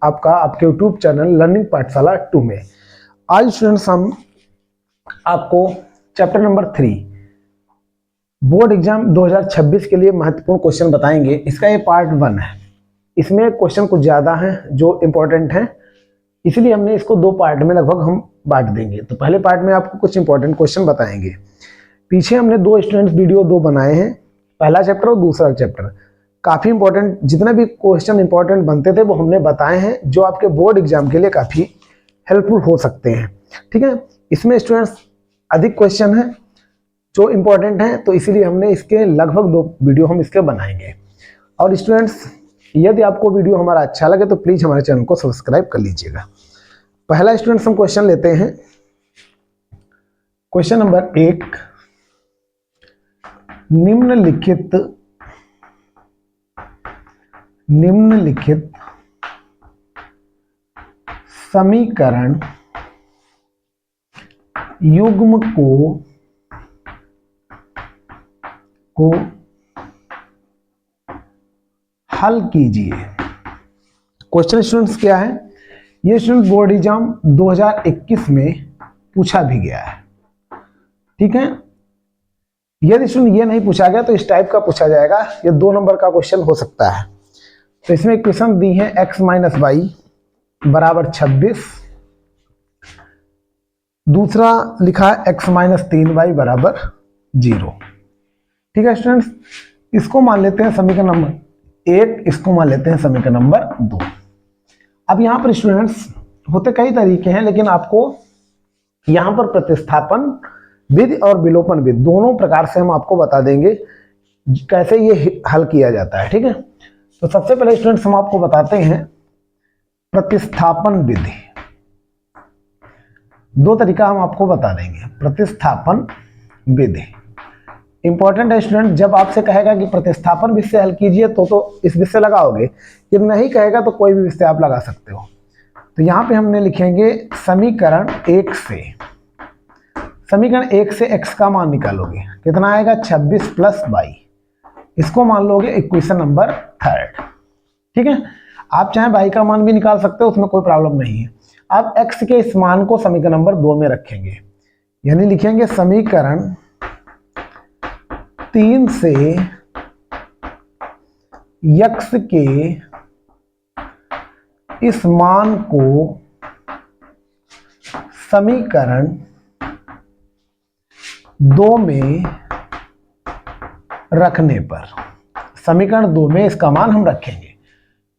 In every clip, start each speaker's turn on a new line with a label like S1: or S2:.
S1: आपका आपके YouTube channel learning पाठशाला 2 में। आज स्टूडेंट्स हम आपको चैप्टर नंबर 3 बोर्ड एग्जाम 2026 के लिए महत्वपूर्ण क्वेश्चन बताएंगे। इसका ये पार्ट 1 है। इसमें क्वेश्चन कुछ ज़्यादा हैं जो इम्पोर्टेंट हैं, इसलिए हमने इसको 2 पार्ट में लगभग हम बांट देंगे। तो पहले पार्ट में आपको कुछ इंपॉर्टेंट क्वेश्चन बताएंगे। पीछे हमने 2 स्टूडेंट्स वीडियो 2 बनाए हैं, पहला चैप्टर और दूसरा चैप्टर। काफ़ी इंपॉर्टेंट जितने भी क्वेश्चन इंपॉर्टेंट बनते थे वो हमने बताए हैं, जो आपके बोर्ड एग्जाम के लिए काफ़ी हेल्पफुल हो सकते हैं। ठीक है, इसमें स्टूडेंट्स अधिक क्वेश्चन हैं जो इंपॉर्टेंट हैं, तो इसीलिए हमने इसके लगभग 2 वीडियो हम इसके बनाएंगे। और स्टूडेंट्स यदि आपको वीडियो हमारा अच्छा लगे तो प्लीज़ हमारे चैनल को सब्सक्राइब कर लीजिएगा। पहला स्टूडेंट्स हम क्वेश्चन लेते हैं। क्वेश्चन नंबर 1, निम्नलिखित समीकरण युग्म को हल कीजिए। क्वेश्चन स्टूडेंट्स क्या है? ये स्टूडेंट बोर्ड एग्जाम 2021 में पूछा भी गया है। ठीक है, यदि स्टूडेंट ये नहीं पूछा गया तो इस टाइप का पूछा जाएगा। ये 2 नंबर का क्वेश्चन हो सकता है। तो इसमें इक्वेशन दी है x माइनस वाई बराबर 26, दूसरा लिखा है x माइनस 3y बराबर 0। ठीक है स्टूडेंट्स, इसको मान लेते हैं समीकरण नंबर 1, इसको मान लेते हैं समीकरण नंबर 2। अब यहाँ पर स्टूडेंट्स होते कई तरीके हैं, लेकिन आपको यहाँ पर प्रतिस्थापन विधि और विलोपन विधि दोनों प्रकार से हम आपको बता देंगे कैसे ये हल किया जाता है। ठीक है, तो सबसे पहले स्टूडेंट्स हम आपको बताते हैं प्रतिस्थापन विधि। 2 तरीका हम आपको बता देंगे। प्रतिस्थापन विधि इंपॉर्टेंट है स्टूडेंट। जब आपसे कहेगा कि प्रतिस्थापन विधि से हल कीजिए तो इस विधि से लगाओगे, यदि नहीं कहेगा तो कोई भी विधि से आप लगा सकते हो। तो यहाँ पे हमने लिखेंगे समीकरण 1 से, समीकरण 1 से x का मान निकालोगे, कितना आएगा 26 प्लस वाई। इसको मान लोगे इक्वेशन नंबर 3। ठीक है, आप चाहे y का मान भी निकाल सकते हो, उसमें कोई प्रॉब्लम नहीं है। आप x के इस मान को समीकरण नंबर 2 में रखेंगे, यानी लिखेंगे समीकरण 3 से x के इस मान को समीकरण 2 में रखने पर, समीकरण 2 में इसका मान हम रखेंगे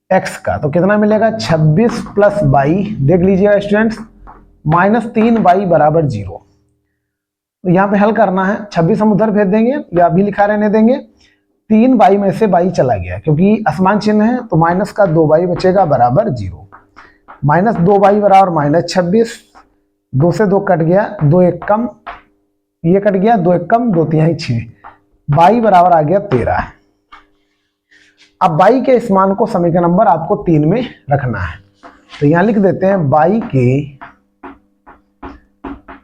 S1: x का, तो कितना मिलेगा 26 प्लस वाई, देख लीजिएगा स्टूडेंट्स, माइनस 3y बराबर 0। तो यहाँ पे हल करना है, 26 हम उधर भेज देंगे या अभी लिखा रहने देंगे। 3y में से y चला गया क्योंकि असमान चिन्ह है, तो माइनस का 2y बचेगा बराबर 0। माइनस 2y बराबर माइनस 26, 2 से 2 कट गया, 2 एक कम, ये कट गया, 2 एक कम, 2 तिहाई 6, y बराबर आ गया 13। अब y के इस मान को समीकरण नंबर आपको 3 में रखना है। तो यहां लिख देते हैं y के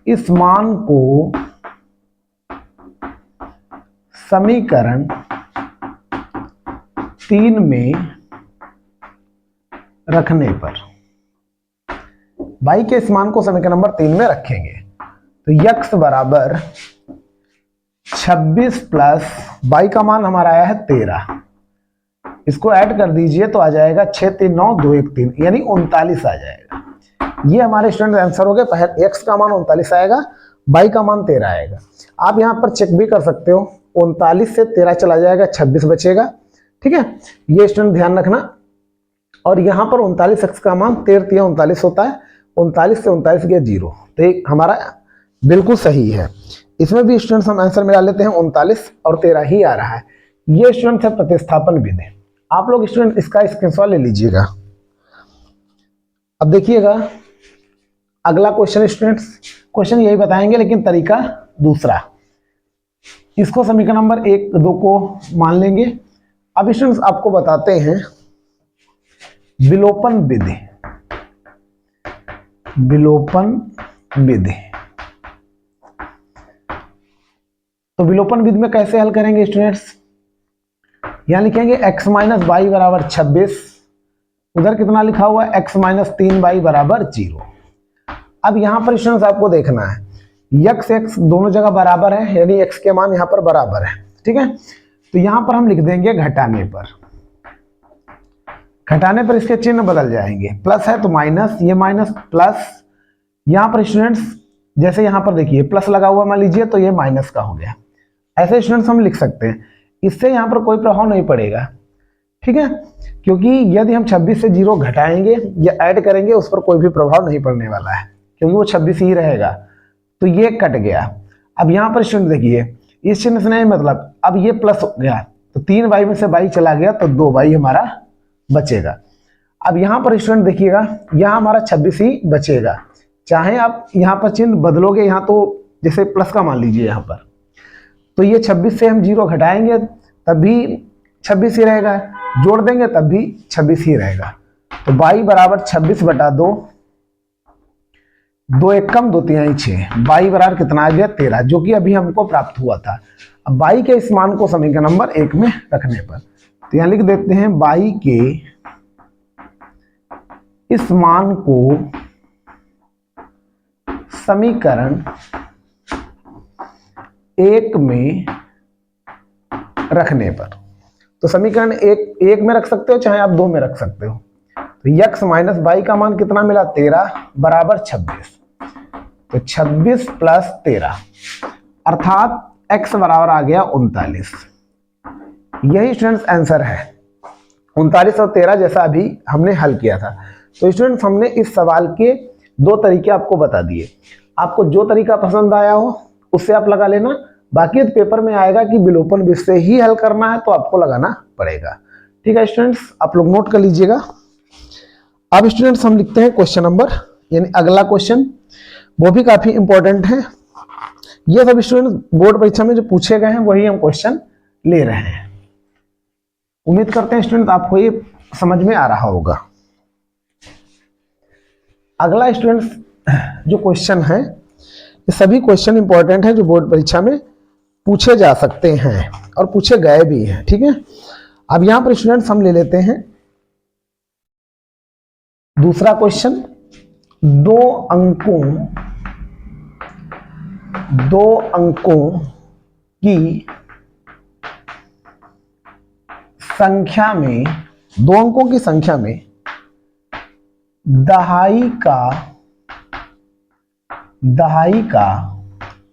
S1: इस मान को समीकरण 3 में रखने पर, y के इस मान को समीकरण नंबर 3 में रखेंगे। तो x बराबर 26 प्लस y का मान हमारा आया है 13, इसको ऐड कर दीजिए तो आ जाएगा 6 3 9 2 1 3, यानी 39 आ जाएगा। ये हमारे स्टूडेंट आंसर हो गए। पहले x का मान 39 आएगा, y का मान 13 आएगा। आप यहाँ पर चेक भी कर सकते हो, 39 से 13 चला जाएगा, 26 बचेगा। ठीक है, ये स्टूडेंट ध्यान रखना। और यहाँ पर 39 x का मान 13 39 होता है, 39 से 39 गया 0, तो ये हमारा बिल्कुल सही है। इसमें भी स्टूडेंट्स हम आंसर मिला लेते हैं, 39 और 13 ही आ रहा है। ये स्टूडेंट है प्रतिस्थापन विधि। आप लोग स्टूडेंट इसका स्क्रीनशॉट ले लीजिएगा। अब देखिएगा अगला क्वेश्चन स्टूडेंट्स, क्वेश्चन यही बताएंगे लेकिन तरीका दूसरा। इसको समीकरण नंबर 1 2 को मान लेंगे। अब स्टूडेंट्स आपको बताते हैं विलोपन विधि। विलोपन विधि, तो विलोपन विधि में कैसे हल करेंगे स्टूडेंट्स? यहां लिखेंगे x माइनस वाई बराबर 26 उधर कितना लिखा हुआ है, x माइनस 3y बराबर 0। अब यहां पर स्टूडेंट्स आपको देखना है x x दोनों जगह बराबर है, यानी x के मान यहां पर बराबर है, ठीक है। तो यहां पर हम लिख देंगे घटाने पर इसके चिन्ह बदल जाएंगे, प्लस है तो माइनस, ये माइनस प्लस, यहां पर स्टूडेंट्स जैसे यहां पर देखिए प्लस लगा हुआ मान लीजिए तो ये माइनस का हो गया। ऐसे स्टूडेंट्स हम लिख सकते हैं, इससे यहां पर कोई प्रभाव नहीं पड़ेगा, ठीक है, क्योंकि यदि हम 26 से 0 घटाएंगे या ऐड करेंगे उस पर कोई भी प्रभाव नहीं पड़ने वाला है, क्योंकि वो 26 ही रहेगा। तो ये कट गया। अब यहां पर स्टूडेंट देखिए इस चिन्ह से नहीं मतलब, अब ये प्लस हो गया तो 3y में से y चला गया तो 2y हमारा बचेगा। अब यहां पर स्टूडेंट देखिएगा यहां हमारा 26 ही बचेगा, चाहे आप यहां पर चिन्ह बदलोगे, यहां तो जैसे प्लस का मान लीजिए यहां पर, तो ये 26 से हम 0 घटाएंगे तब भी 26 ही रहेगा, जोड़ देंगे तब भी 26 ही रहेगा। तो y बराबर 26 बटा 2, 2 एक कम 2 3 6, y बराबर कितना आ गया 13, जो कि अभी हमको प्राप्त हुआ था। अब y के इस मान को समीकरण नंबर 1 में रखने पर, तो यहां लिख देते हैं y के इस मान को समीकरण 1 में रखने पर, तो समीकरण 1 में रख सकते हो चाहे आप 2 में रख सकते हो। तो x माइनस y का मान कितना मिला 13 बराबर 26, तो 26 प्लस 13 अर्थात x बराबर आ गया 39। यही स्टूडेंट्स आंसर है, 39 और 13 जैसा अभी हमने हल किया था। तो स्टूडेंट्स हमने इस सवाल के 2 तरीके आपको बता दिए, आपको जो तरीका पसंद आया हो उससे आप लगा लेना, बाकी पेपर में आएगा कि विलोपन विधि से ही हल करना है तो आपको लगाना पड़ेगा, ठीक है स्टूडेंट्स, आप लोग नोट कर लीजिएगा। अब स्टूडेंट्स हम लिखते हैं क्वेश्चन नंबर, यानी अगला क्वेश्चन, वो भी काफी इंपॉर्टेंट है। ये सब स्टूडेंट बोर्ड परीक्षा में जो पूछे गए हैं वही हम क्वेश्चन ले रहे हैं। उम्मीद करते हैं स्टूडेंट आपको ये समझ में आ रहा होगा। अगला स्टूडेंट्स जो क्वेश्चन है, ये सभी क्वेश्चन इंपॉर्टेंट है जो बोर्ड परीक्षा में पूछे जा सकते हैं और पूछे गए भी हैं, ठीक है। अब यहां पर स्टूडेंट्स हम ले लेते हैं दूसरा क्वेश्चन, 2 अंकों की संख्या में, 2 अंकों की संख्या में दहाई का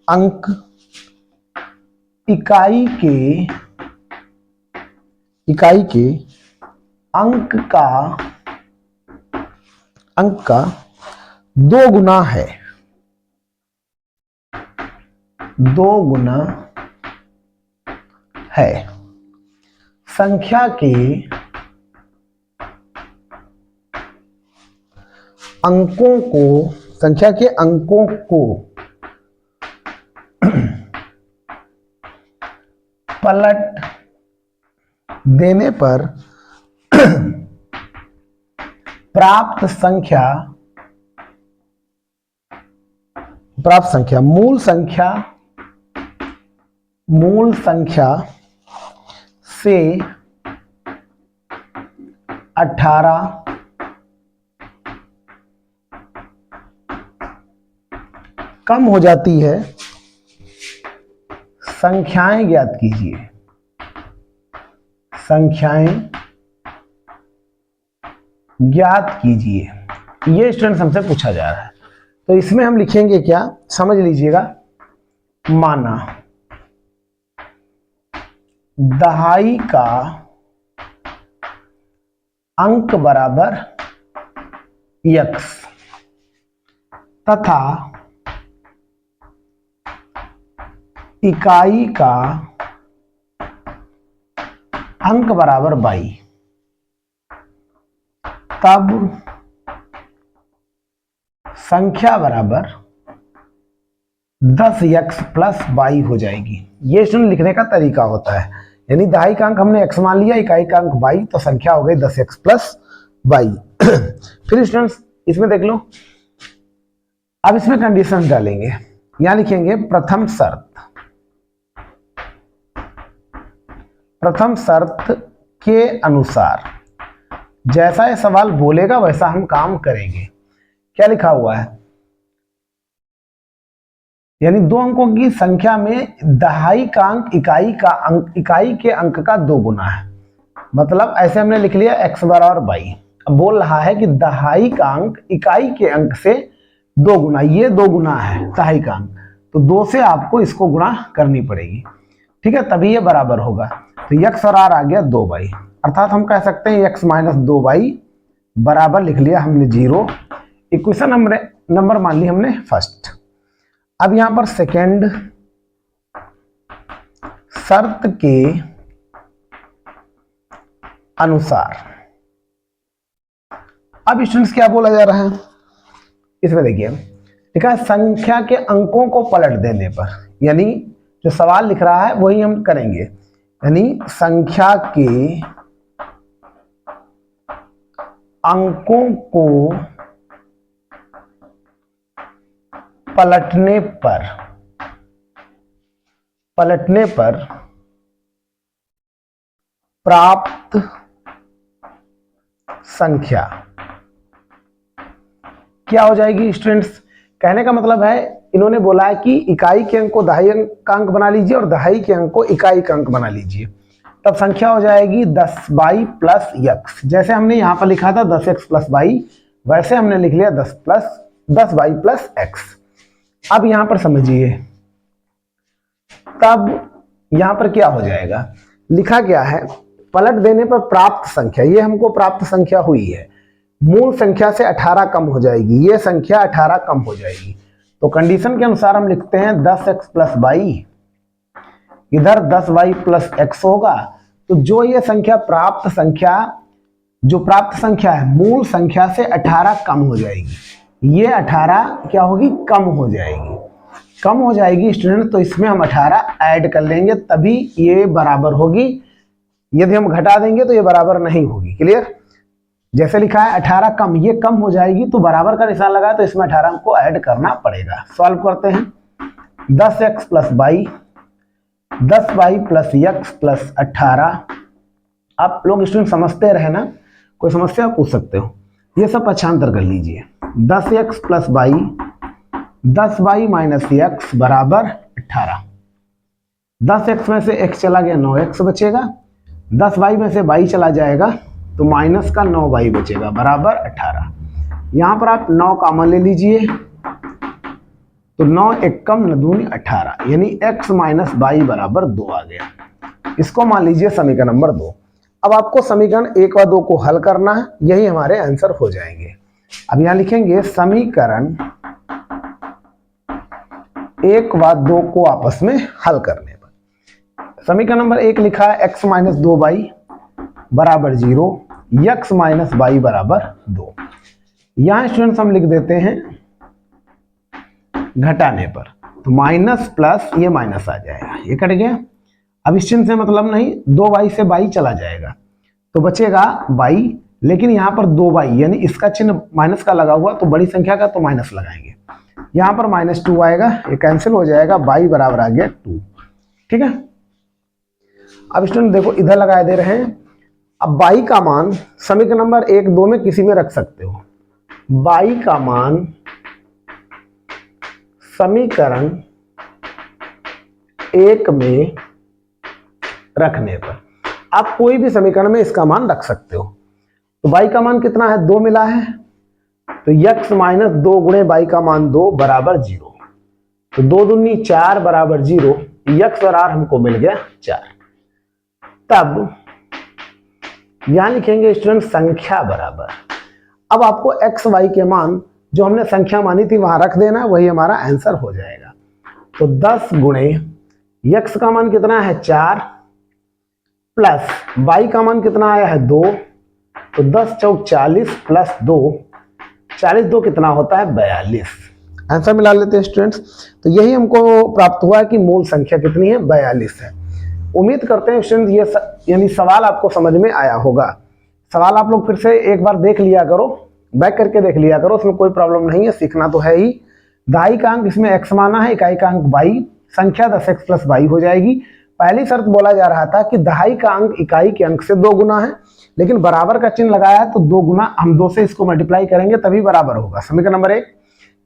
S1: अंक इकाई के अंक का 2 गुना है, 2 गुना है। संख्या के अंकों को पलट देने पर प्राप्त संख्या मूल संख्या से 18 कम हो जाती है। संख्याएं ज्ञात कीजिए, ये स्टूडेंट हमसे पूछा जा रहा है। तो इसमें हम लिखेंगे क्या, समझ लीजिएगा, माना दहाई का अंक बराबर x तथा इकाई का अंक बराबर y, तब संख्या बराबर 10x प्लस y हो जाएगी। ये स्टूडेंट लिखने का तरीका होता है, यानी दहाई का अंक हमने x मान लिया, इकाई का अंक y, तो संख्या हो गई 10x प्लस y। फिर स्टूडेंट्स इसमें देख लो, अब इसमें कंडीशन डालेंगे, यहां लिखेंगे प्रथम शर्त के अनुसार जैसा ये सवाल बोलेगा वैसा हम काम करेंगे। क्या लिखा हुआ है, यानी 2 अंकों की संख्या में दहाई का अंक इकाई के अंक का 2 गुना है। मतलब ऐसे हमने लिख लिया x बराबर 22। अब बोल रहा है कि दहाई का अंक इकाई के अंक से 2 गुना, ये 2 गुना है दहाई का अंक, तो 2 से आपको इसको गुणा करनी पड़ेगी, ठीक है, तभी ये बराबर होगा। तो x और r आ गया 2y, अर्थात हम कह सकते हैं x माइनस 2y बराबर लिख लिया हमने 0। इक्वेशन नंबर मान ली हमने फर्स्ट। अब यहां पर सेकेंड, शर्त के अनुसार। अब स्टूडेंट्स क्या बोला जा रहा है इसमें देखिए, लिखा है संख्या के अंकों को पलट देने पर, यानी जो सवाल लिख रहा है वही हम करेंगे, यानी संख्या के अंकों को पलटने पर प्राप्त संख्या क्या हो जाएगी स्टूडेंट्स। कहने का मतलब है इन्होंने बोला है कि इकाई के अंक को दहाई का अंक बना लीजिए और दहाई के अंक को इकाई का अंक बना लीजिए, तब संख्या हो जाएगी 10y प्लस x। जैसे हमने यहां पर लिखा था 10x प्लस y, वैसे हमने लिख लिया 10y प्लस x। अब यहां पर समझिए, तब यहां पर क्या हो जाएगा, लिखा क्या है, पलट देने पर प्राप्त संख्या, ये हमको प्राप्त संख्या हुई है, मूल संख्या से 18 कम हो जाएगी, ये संख्या 18 कम हो जाएगी। तो कंडीशन के अनुसार हम लिखते हैं 10x प्लस y, इधर 10y प्लस x होगा, तो जो ये संख्या प्राप्त संख्या है मूल संख्या से 18 कम हो जाएगी, ये 18 क्या होगी, कम हो जाएगी स्टूडेंट। तो इसमें हम 18 ऐड कर लेंगे तभी ये बराबर होगी, यदि हम घटा देंगे तो ये बराबर नहीं होगी। क्लियर, जैसे लिखा है 18 कम, ये कम हो जाएगी तो बराबर का निशान लगा तो इसमें 18 को ऐड करना पड़ेगा। सॉल्व करते हैं, 10x plus y, 10y plus x plus 18। आप लोग स्टूडेंट समझते रहे ना, कोई समस्या पूछ सकते हो, ये सब पक्षांतर कर लीजिए। 10x plus y, 10y minus x बराबर 18। 10x में से x चला गया, 9x बचेगा, 10y में से y चला जाएगा तो माइनस का 9y बचेगा बराबर 18। यहां पर आप 9 कॉमन ले लीजिए तो 9 एक कम 9 दूनी 18, यानी x माइनस y बराबर 2 आ गया। इसको मान लीजिए समीकरण नंबर 2। अब आपको समीकरण 1 व 2 को हल करना है, यही हमारे आंसर हो जाएंगे। अब यहां लिखेंगे समीकरण 1 व 2 को आपस में हल करने पर। समीकरण नंबर 1 लिखा है x माइनस 2y बराबर 0, x माइनस y बराबर 2। यहां स्टूडेंट्स हम लिख देते हैं घटाने पर, तो माइनस प्लस ये माइनस आ जाएगा, ये कट गया। अब इस चिन्ह से मतलब नहीं, 2y से y चला जाएगा तो बचेगा y, लेकिन यहाँ पर 2y यानी इसका चिन्ह माइनस का लगा हुआ तो बड़ी संख्या का तो माइनस लगाएंगे, यहाँ पर -2 आएगा, ये कैंसिल हो जाएगा, y बराबर आ गया 2। ठीक है, अब स्टूडेंट देखो इधर लगा दे रहे हैं। अब y का मान समीकरण नंबर 1 2 में किसी में रख सकते हो, y का मान समीकरण 1 में रखने पर आप कोई भी समीकरण में इसका मान रख सकते हो। तो y का मान कितना है, 2 मिला है, तो x माइनस 2 गुणे y का मान 2 बराबर 0, तो 2 दूनी 4 बराबर 0, x और r हमको मिल गया 4। तब यहां लिखेंगे स्टूडेंट संख्या बराबर, अब आपको x y के मान जो हमने संख्या मानी थी वहां रख देना, वही हमारा आंसर हो जाएगा। तो 10 गुणे x का मान कितना है 4 प्लस y का मान कितना आया है 2, तो 10 चौक 40 प्लस 2, 40 2 कितना होता है 42। आंसर मिला लेते हैं स्टूडेंट्स। तो यही हमको प्राप्त हुआ कि मूल संख्या कितनी है 42 है। उम्मीद करते हैं स्टूडेंट ये यानी सवाल आपको समझ में आया होगा। सवाल आप लोग फिर से एक बार देख लिया करो, बैक करके देख लिया करो, उसमें कोई प्रॉब्लम नहीं है, सीखना तो है ही। दहाई का अंक इसमें x माना है, इकाई का अंक y, संख्या 10x प्लस y हो जाएगी, पहली शर्त बोला जा रहा था कि दहाई का अंक इकाई के अंक से 2 गुना है, लेकिन बराबर का चिन्ह लगाया है तो 2 गुना, हम 2 से इसको मल्टीप्लाई करेंगे तभी बराबर होगा। समीकरण नंबर 1।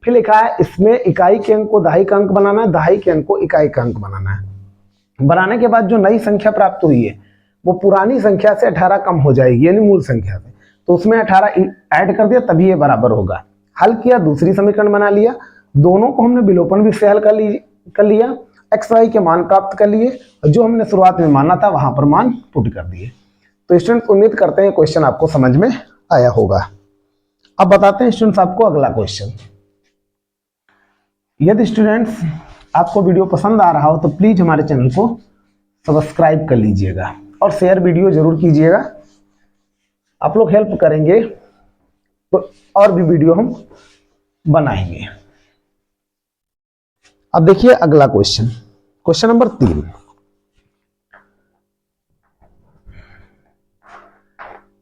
S1: फिर लिखा है इसमें इकाई के अंक को दहाई का अंक बनाना है, दहाई के अंक को इकाई का अंक बनाना है। बनाने के बाद जो नई संख्या प्राप्त हुई है वो पुरानी संख्या से 18 कम हो जाएगी, यानी मूल संख्या से, तो उसमें 18 ऐड कर दिया तभी ये बराबर होगा। हल किया, दूसरी समीकरण बना लिया, दोनों को हमने विलोपन विधि से हल कर लिया, एक्स वाई के मान प्राप्त कर लिए, जो हमने शुरुआत में माना था वहां पर मान पुट कर दिए। तो स्टूडेंट्स उम्मीद करते हैं क्वेश्चन आपको समझ में आया होगा। अब बताते हैं स्टूडेंट्स आपको अगला क्वेश्चन। यदि स्टूडेंट्स आपको वीडियो पसंद आ रहा हो तो प्लीज हमारे चैनल को सब्सक्राइब कर लीजिएगा और शेयर वीडियो जरूर कीजिएगा। आप लोग हेल्प करेंगे तो और भी वीडियो हम बनाएंगे। अब देखिए अगला क्वेश्चन, क्वेश्चन नंबर 3।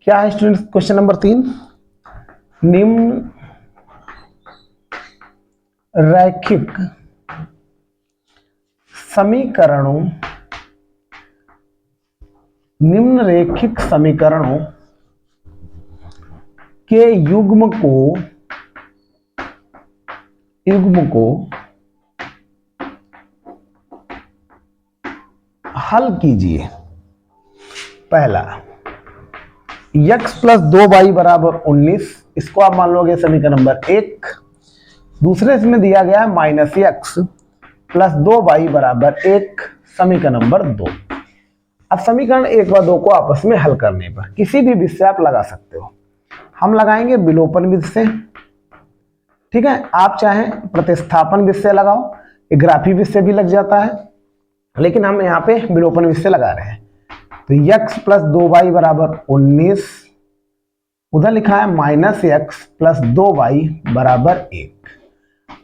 S1: क्या है स्टूडेंट्स क्वेश्चन नंबर 3? निम्न रैखिक समीकरणों के युग्म को हल कीजिए। पहला x प्लस 2y बराबर 19, इसको आप मान लोगे समीकरण नंबर 1। दूसरे इसमें दिया गया है माइनस x प्लस 2y बराबर 1, समीकरण नंबर 2। अब समीकरण 1 व 2 को आपस में हल करने पर किसी भी विधि से आप लगा सकते हो। हम लगाएंगे विलोपन विधि से, ठीक है। आप चाहें प्रतिस्थापन विधि से लगाओ, ग्राफी विधि से भी लग जाता है, लेकिन हम यहाँ पे विलोपन विधि से लगा रहे हैं। तो x प्लस 2y बराबर 19, उधर लिखा है माइनस x प्लस 2y बराबर 1।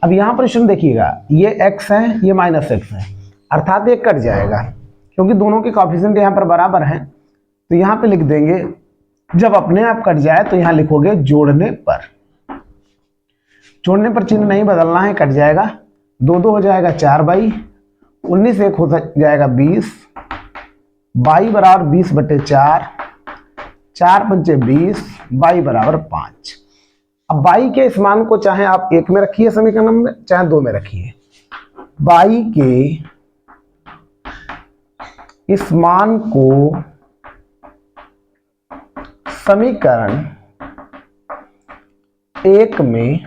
S1: अब यहाँ पर स्टूडेंट देखिएगा, ये x है, ये माइनस x है, अर्थात ये कट जाएगा क्योंकि दोनों के कोएफिशिएंट यहाँ पर बराबर हैं। तो यहाँ पे लिख देंगे, जब अपने आप कट जाए तो यहाँ लिखोगे जोड़ने पर। जोड़ने पर चिन्ह नहीं बदलना है, कट जाएगा, 2 हो जाएगा 4y, 19 1 हो जाएगा 20, y बराबर 20/4, 4 पंचे 20, y बराबर 5। अब y के इस मान को चाहे आप 1 में रखिए समीकरण में, चाहे 2 में रखिए। y के इस मान को समीकरण 1 में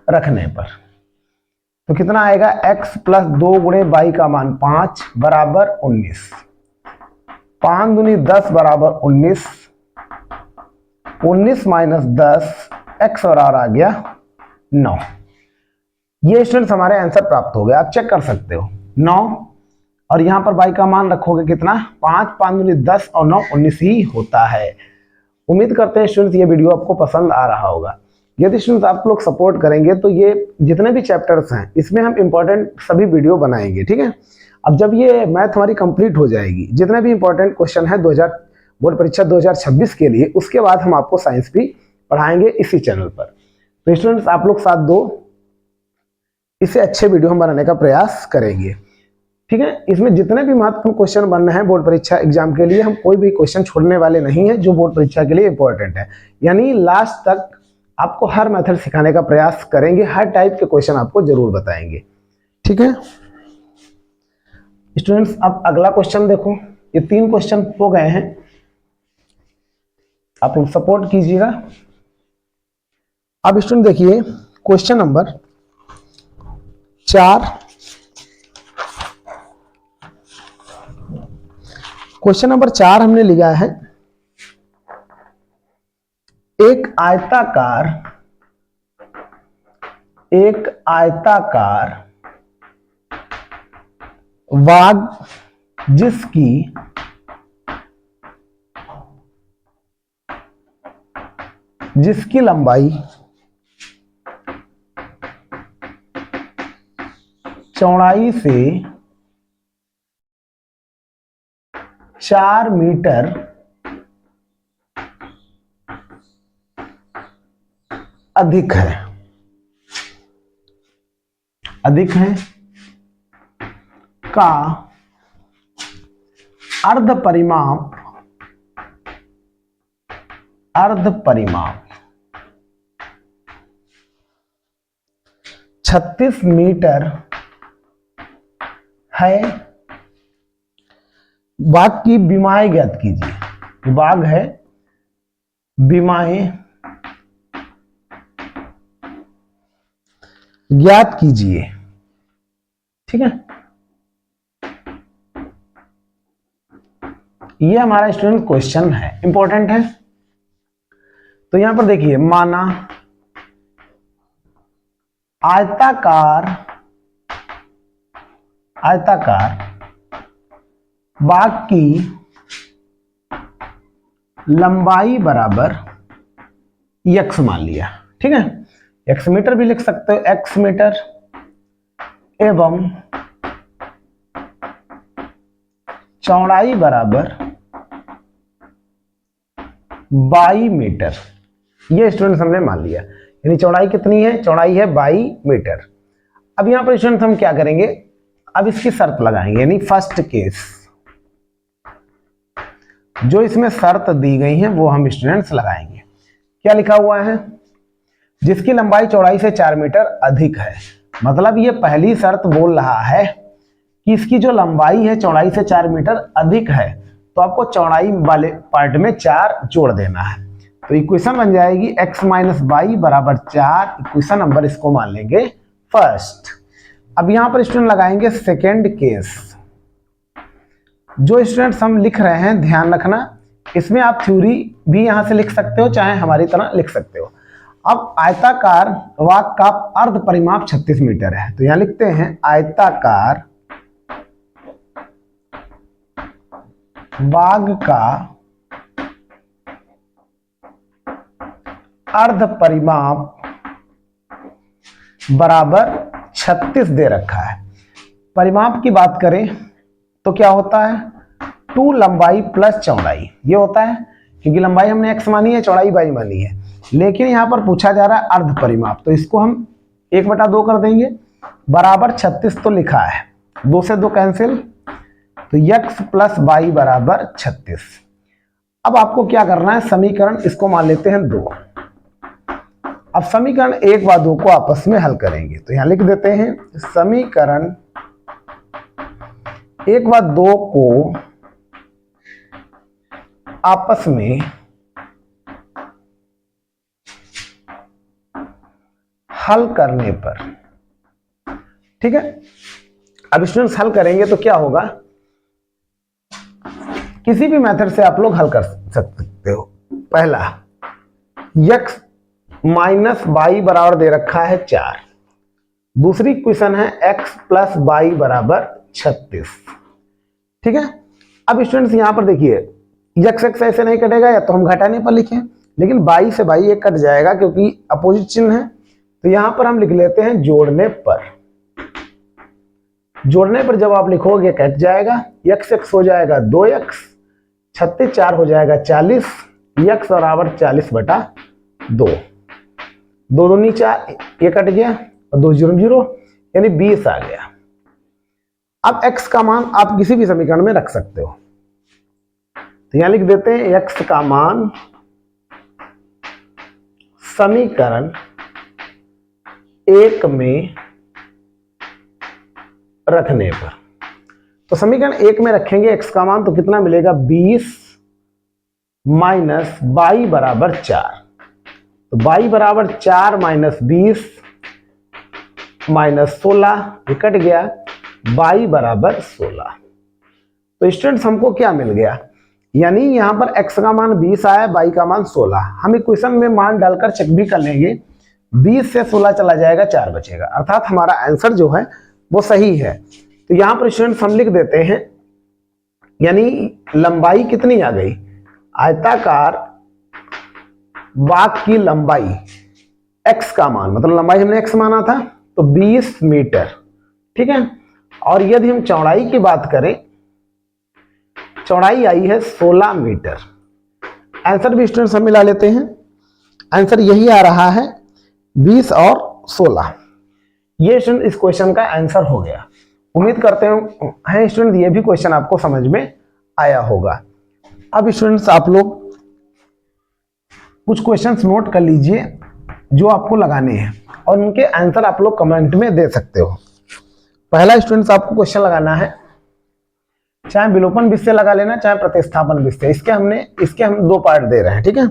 S1: रखने पर तो कितना आएगा, x प्लस 2 गुणे y का मान 5 बराबर 19, 5 दूनी 10 बराबर 19, 19 माइनस 10, x बराबर आ गया 9। ये स्टूडेंट्स हमारे आंसर प्राप्त हो गए, आप चेक कर सकते हो 9, और यहां पर y का मान रखोगे कितना, 5, 5 दूनी 10 और 9 19 ही होता है। उम्मीद करते हैं स्टूडेंट्स ये वीडियो आपको पसंद आ रहा होगा। यदि स्टूडेंट्स आप लोग सपोर्ट करेंगे तो ये जितने भी चैप्टर्स हैं इसमें हम इंपॉर्टेंट सभी वीडियो बनाएंगे, ठीक है। अब जब ये मैथ हमारी कंप्लीट हो जाएगी, जितने भी इंपॉर्टेंट क्वेश्चन है बोर्ड परीक्षा 2026 के लिए, उसके बाद हम आपको साइंस भी पढ़ाएंगे इसी चैनल पर। तो स्टूडेंट्स आप लोग साथ दो, इससे अच्छे वीडियो हम बनाने का प्रयास करेंगे, ठीक है। इसमें जितने भी महत्वपूर्ण क्वेश्चन बन रहे हैं बोर्ड परीक्षा एग्जाम के लिए, हम कोई भी क्वेश्चन छोड़ने वाले नहीं है जो बोर्ड परीक्षा के लिए इंपॉर्टेंट है। यानी लास्ट तक आपको हर मेथड सिखाने का प्रयास करेंगे, हर टाइप के क्वेश्चन आपको जरूर बताएंगे, ठीक है स्टूडेंट्स। अब अगला क्वेश्चन देखो, ये 3 क्वेश्चन हो गए हैं, आप लोग सपोर्ट कीजिएगा। अब स्टूडेंट देखिए क्वेश्चन नंबर 4। क्वेश्चन नंबर 4 हमने लिया है, एक आयताकार वाग जिसकी लंबाई चौड़ाई से 4 मीटर अधिक है का अर्ध परिमाप 36 मीटर है। वाग की विमाएं ज्ञात कीजिए। वाग है, विमाएं ज्ञात कीजिए। ठीक है, ये हमारा स्टूडेंट क्वेश्चन है, इंपॉर्टेंट है। तो यहां पर देखिए, माना आयताकार वाग की लंबाई बराबर x मान लिया। ठीक है, x मीटर भी लिख सकते हो, x मीटर, एवं चौड़ाई बराबर y मीटर। ये स्टूडेंट्स हमने मान लिया, यानी चौड़ाई कितनी है? चौड़ाई है y मीटर। अब यहां पर स्टूडेंट्स हम क्या करेंगे? अब इसकी शर्त लगाएंगे, यानी फर्स्ट केस जो इसमें शर्त दी गई है वो हम स्टूडेंट्स लगाएंगे। क्या लिखा हुआ है? जिसकी लंबाई चौड़ाई से 4 मीटर अधिक है। मतलब ये पहली शर्त बोल रहा है कि इसकी जो लंबाई है चौड़ाई से 4 मीटर अधिक है, तो आपको चौड़ाई वाले पार्ट में 4 जोड़ देना है। तो इक्वेशन बन जाएगी x माइनस वाई बराबर 4। इक्वेशन नंबर इसको मान लेंगे फर्स्ट। अब यहां पर स्टूडेंट लगाएंगे सेकेंड केस। जो स्टूडेंट्स हम लिख रहे हैं, ध्यान रखना, इसमें आप थ्योरी भी यहां से लिख सकते हो, चाहे हमारी तरह लिख सकते हो। अब आयताकार वाग का अर्ध परिमाप 36 मीटर है, तो यहां लिखते हैं आयताकार वाग का अर्ध परिमाप बराबर 36 दे रखा है। परिमाप की बात करें तो क्या होता है? 2 लंबाई प्लस चौड़ाई, ये होता है, क्योंकि लंबाई हमने x मानी है, चौड़ाई y मानी है। लेकिन यहां पर पूछा जा रहा है अर्ध परिमाप, तो इसको हम 1/2 कर देंगे, बराबर 36 तो लिखा है, 2 से 2 कैंसिल, तो x प्लस वाई बराबर 36। अब आपको क्या करना है? समीकरण इसको मान लेते हैं 2। अब समीकरण 1 व 2 को आपस में हल करेंगे, तो यहां लिख देते हैं समीकरण 1 व 2 को आपस में हल करने पर, ठीक है, अब स्टूडेंट्स हल करेंगे तो क्या होगा? किसी भी मेथड से आप लोग हल कर सकते हो। पहला, x माइनस वाई बराबर दे रखा है 4। दूसरी इक्वेशन है x प्लस वाई बराबर 36। ठीक है, अब स्टूडेंट्स यहां पर देखिए, x ऐसे नहीं कटेगा, या तो हम घटाने पर लिखें, लेकिन y से y एक कट जाएगा क्योंकि अपोजिट चिन्ह है, तो यहां पर हम लिख लेते हैं जोड़ने पर। जोड़ने पर जब आप लिखोगे कट जाएगा, x हो जाएगा 2x, 36 4 हो जाएगा 40, x बराबर 40/2। 2 दूनी 4, ये कट गया, और 2 0 0, यानी 20 आ गया। अब x का मान आप किसी भी समीकरण में रख सकते हो, तो यहां लिख देते हैं x का मान समीकरण 1 में रखने पर। तो समीकरण 1 में रखेंगे x का मान, तो कितना मिलेगा? 20 माइनस वाई बराबर 4। तो y बराबर 4 माइनस 20 माइनस 16, ये कट गया, y बराबर 16। तो स्टूडेंट्स हमको क्या मिल गया? यानी यहां पर x का मान 20 आया, y का मान 16। हम इक्वेशन में मान डालकर चेक भी कर लेंगे, 20 से 16 चला जाएगा, 4 बचेगा, अर्थात हमारा आंसर जो है वो सही है। तो यहां पर स्टूडेंट्स हम लिख देते हैं, यानी लंबाई कितनी आ गई? आयताकार वाग की लंबाई x का मान, मतलब लंबाई हमने x माना था, तो 20 मीटर। ठीक है, और यदि हम चौड़ाई की बात करें, चौड़ाई आई है 16 मीटर। आंसर भी स्टूडेंट्स हम मिला लेते हैं, आंसर यही आ रहा है 20 और 16। ये स्टूडेंट इस क्वेश्चन का आंसर हो गया। उम्मीद करते हैं स्टूडेंट ये भी क्वेश्चन आपको समझ में आया होगा। अब स्टूडेंट्स आप लोग कुछ क्वेश्चंस नोट कर लीजिए जो आपको लगाने हैं और उनके आंसर आप लोग कमेंट में दे सकते हो। पहला स्टूडेंट्स आपको क्वेश्चन लगाना है, चाहे विलोपन विषय लगा लेना चाहे प्रतिस्थापन विषय, इसके हम दो पार्ट दे रहे हैं, ठीक है।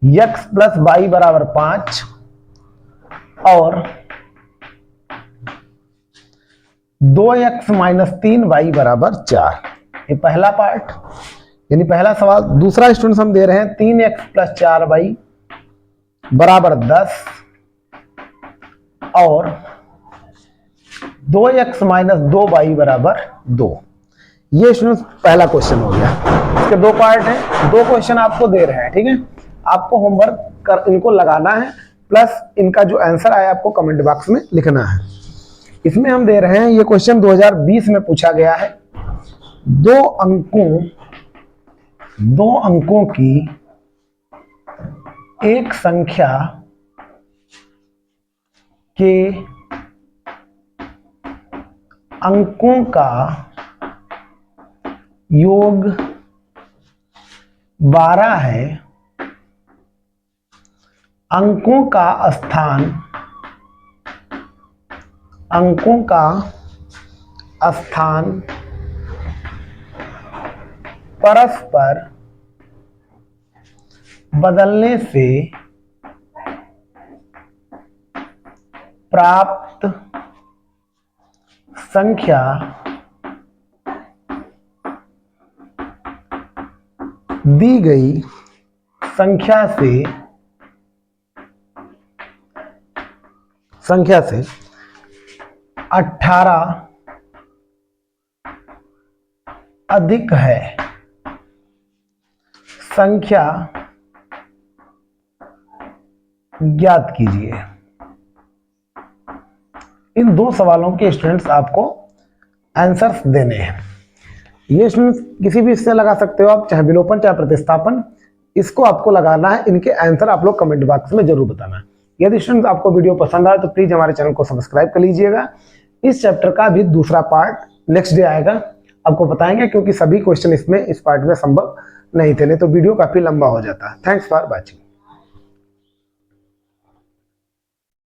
S1: x प्लस वाई बराबर 5 और 2x माइनस 3y बराबर 4, ये पहला पार्ट यानी पहला सवाल। दूसरा स्टूडेंट्स हम दे रहे हैं 3x प्लस 4y बराबर 10 और 2x माइनस 2y बराबर 2। ये स्टूडेंट्स पहला क्वेश्चन हो गया। इसके दो पार्ट हैं, दो क्वेश्चन आपको दे रहे हैं, ठीक है। आपको होमवर्क कर इनको लगाना है, प्लस इनका जो आंसर आया आपको कमेंट बॉक्स में लिखना है। इसमें हम दे रहे हैं, ये क्वेश्चन 2020 में पूछा गया है। दो अंकों की एक संख्या के अंकों का योग 12 है, अंकों का स्थान परस्पर बदलने से प्राप्त संख्या दी गई संख्या से 18 अधिक है। संख्या ज्ञात कीजिए। इन दो सवालों के स्टूडेंट्स आपको आंसर्स देने हैं। ये स्टूडेंट्स किसी भी इससे लगा सकते हो आप, चाहे विलोपन चाहे प्रतिस्थापन, इसको आपको लगाना है। इनके आंसर आप लोग कमेंट बॉक्स में जरूर बताना। यदि स्टूडेंट्स आपको वीडियो पसंद आए तो प्लीज हमारे चैनल को सब्सक्राइब कर लीजिएगा। इस चैप्टर का भी दूसरा पार्ट नेक्स्ट डे आएगा, आपको बताएंगे, क्योंकि सभी क्वेश्चन इसमें इस पार्ट में संभव नहीं थे, नहीं तो वीडियो काफी लंबा हो जाता है। Thanks for watching.